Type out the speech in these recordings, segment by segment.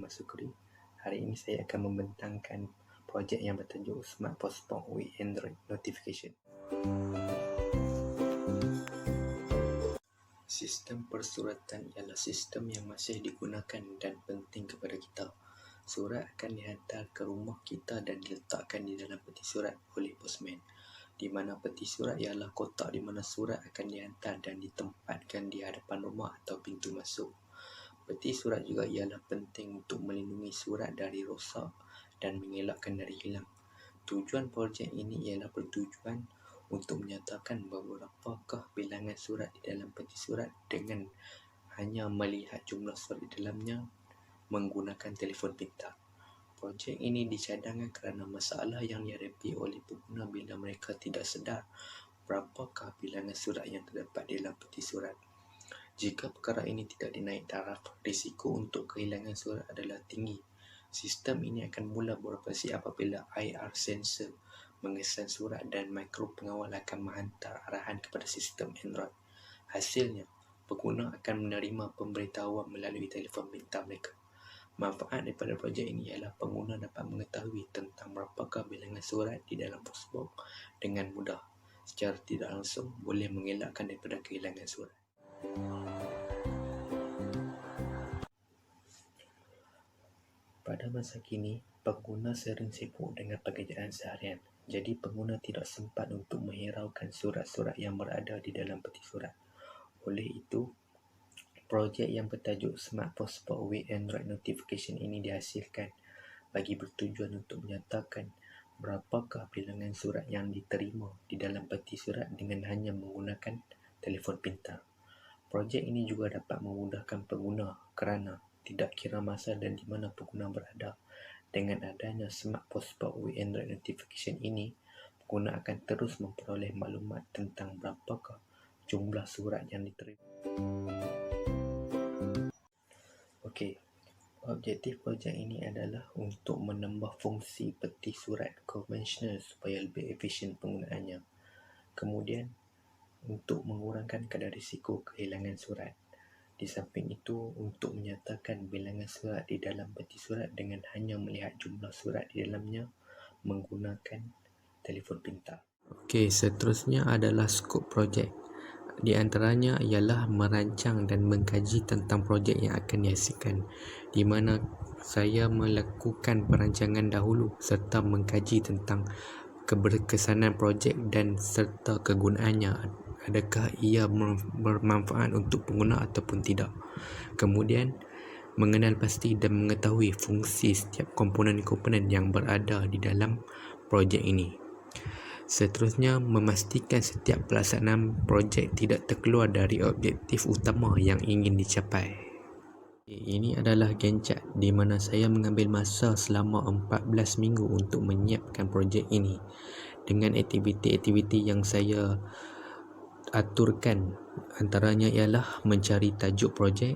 nama Sukri. Hari ini saya akan membentangkan projek yang bertajuk Smart Postbox with Android Notification. Sistem persuratan ialah sistem yang masih digunakan dan penting kepada kita. Surat akan dihantar ke rumah kita dan diletakkan di dalam peti surat oleh postman, di mana peti surat ialah kotak di mana surat akan dihantar dan ditempatkan di hadapan rumah atau pintu masuk. Peti surat juga ialah penting untuk melindungi surat dari rosak dan mengelakkan dari hilang. Tujuan projek ini ialah bertujuan untuk menyatakan berapakah bilangan surat di dalam peti surat dengan hanya melihat jumlah surat di dalamnya menggunakan telefon pintar. Projek ini dicadangkan kerana masalah yang dihadapi oleh pengguna bila mereka tidak sedar berapakah bilangan surat yang terdapat di dalam peti surat. Jika perkara ini tidak dinaik taraf, risiko untuk kehilangan surat adalah tinggi. Sistem ini akan mula beroperasi apabila IR sensor mengesan surat dan mikro pengawal akan menghantar arahan kepada sistem Android. Hasilnya, pengguna akan menerima pemberitahuan melalui telefon pintar mereka. Manfaat daripada projek ini ialah pengguna dapat mengetahui tentang berapakah bilangan surat di dalam postbox dengan mudah. Secara tidak langsung boleh mengelakkan daripada kehilangan surat. Pada masa kini, pengguna sering sibuk dengan pekerjaan seharian. Jadi pengguna tidak sempat untuk menghiraukan surat-surat yang berada di dalam peti surat. Oleh itu, projek yang bertajuk Smart Postbox with Android Notification ini dihasilkan bagi bertujuan untuk menyatakan berapakah bilangan surat yang diterima di dalam peti surat dengan hanya menggunakan telefon pintar. Projek ini juga dapat memudahkan pengguna kerana tidak kira masa dan di mana pengguna berada. Dengan adanya Smart Postbox with Android Notification ini, pengguna akan terus memperoleh maklumat tentang berapakah jumlah surat yang diterima. Okey, objektif projek ini adalah untuk menambah fungsi peti surat konvensional supaya lebih efisien penggunaannya. Kemudian, untuk mengurangkan kadar risiko kehilangan surat. Di samping itu, untuk menyatakan bilangan surat di dalam peti surat dengan hanya melihat jumlah surat di dalamnya menggunakan telefon pintar. Okey, seterusnya adalah skop projek. Di antaranya ialah merancang dan mengkaji tentang projek yang akan dihasilkan, di mana saya melakukan perancangan dahulu serta mengkaji tentang keberkesanan projek dan serta kegunaannya. Adakah ia bermanfaat untuk pengguna ataupun tidak. Kemudian, mengenal pasti dan mengetahui fungsi setiap komponen-komponen yang berada di dalam projek ini. Seterusnya, memastikan setiap pelaksanaan projek tidak terkeluar dari objektif utama yang ingin dicapai. Ini adalah Gantt chart di mana saya mengambil masa selama 14 minggu untuk menyiapkan projek ini dengan aktiviti-aktiviti yang saya aturkan. Antaranya ialah mencari tajuk projek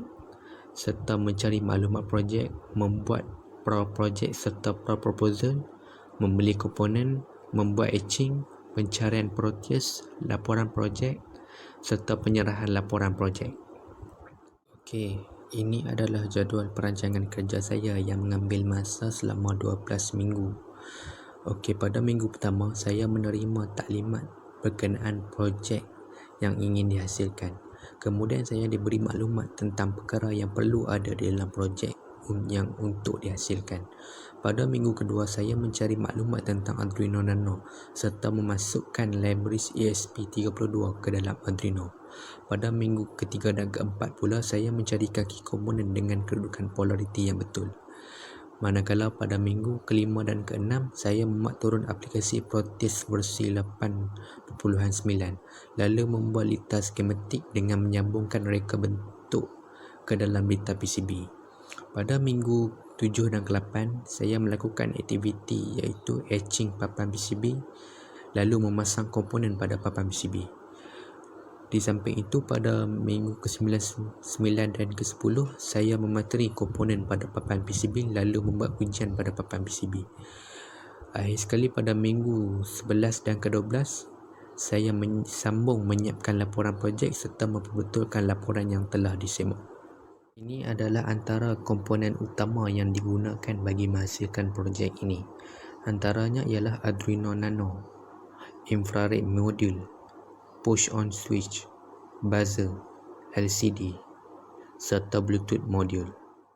serta mencari maklumat projek, membuat pra-projek serta pra-proposal, membeli komponen, membuat etching, pencarian Proteus, laporan projek serta penyerahan laporan projek. Okey, ini adalah jadual perancangan kerja saya yang mengambil masa selama 12 minggu. Okey, pada minggu pertama saya menerima taklimat berkenaan projek yang ingin dihasilkan. Kemudian saya diberi maklumat tentang perkara yang perlu ada di dalam projek yang untuk dihasilkan. Pada minggu kedua saya mencari maklumat tentang Arduino Nano serta memasukkan libraries ESP32 ke dalam Arduino. Pada minggu ketiga dan keempat pula saya mencari kaki komponen dengan kedudukan polariti yang betul. Manakala pada minggu kelima dan keenam saya memuat turun aplikasi Proteus versi 8.9 lalu membuat lita skematik dengan menyambungkan reka bentuk ke dalam lita PCB. Pada minggu 7 dan ke-8 saya melakukan aktiviti iaitu etching papan PCB lalu memasang komponen pada papan PCB. Di samping itu, pada minggu ke-9 dan ke-10 saya memateri komponen pada papan PCB lalu membuat ujian pada papan PCB. Akhir sekali pada minggu 11 dan ke-12 saya sambung menyiapkan laporan projek serta memperbetulkan laporan yang telah disemak. Ini adalah antara komponen utama yang digunakan bagi menghasilkan projek ini. Antaranya ialah Arduino Nano, infrared module, push-on switch, buzzer, LCD, serta Bluetooth module.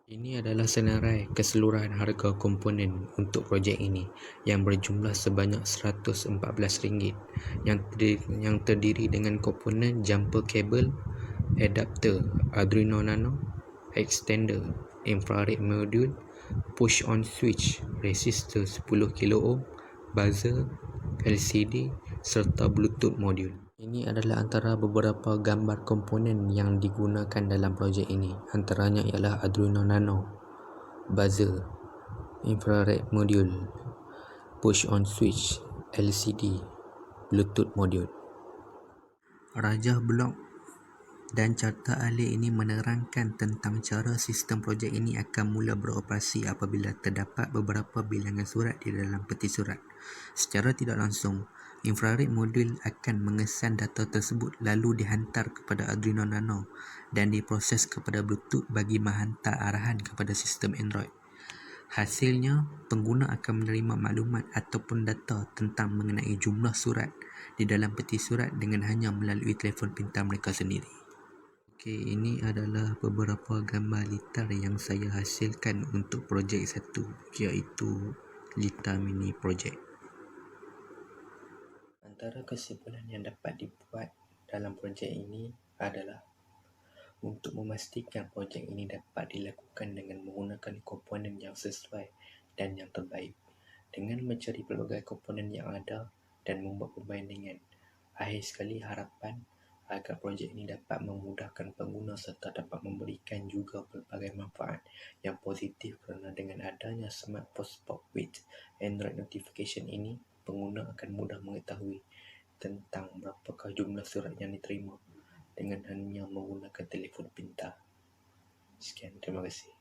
Ini adalah senarai keseluruhan harga komponen untuk projek ini yang berjumlah sebanyak RM114 yang terdiri dengan komponen jumper kabel, adapter Arduino Nano, extender, infrared module, push-on switch, resistor 10 kilo ohm, buzzer, LCD serta Bluetooth module. Ini adalah antara beberapa gambar komponen yang digunakan dalam projek ini. Antaranya ialah Arduino Nano, buzzer, infrared module, push-on switch, LCD, Bluetooth module. Rajah blok dan carta ahli ini menerangkan tentang cara sistem projek ini akan mula beroperasi apabila terdapat beberapa bilangan surat di dalam peti surat. Secara tidak langsung, infrared module akan mengesan data tersebut lalu dihantar kepada Arduino Nano dan diproses kepada Bluetooth bagi menghantar arahan kepada sistem Android. Hasilnya, pengguna akan menerima maklumat ataupun data tentang mengenai jumlah surat di dalam peti surat dengan hanya melalui telefon pintar mereka sendiri. Okey, ini adalah beberapa gambar litar yang saya hasilkan untuk projek satu, iaitu Litar Mini Project. Antara kesimpulan yang dapat dibuat dalam projek ini adalah untuk memastikan projek ini dapat dilakukan dengan menggunakan komponen yang sesuai dan yang terbaik, dengan mencari pelbagai komponen yang ada dan membuat perbandingan. Akhir sekali, harapan agar projek ini dapat memudahkan pengguna serta dapat memberikan juga pelbagai manfaat yang positif kerana dengan adanya Smart Postbox with Android Notification ini, pengguna akan mudah mengetahui tentang berapakah jumlah surat yang diterima dengan hanya menggunakan telefon pintar. Sekian, terima kasih.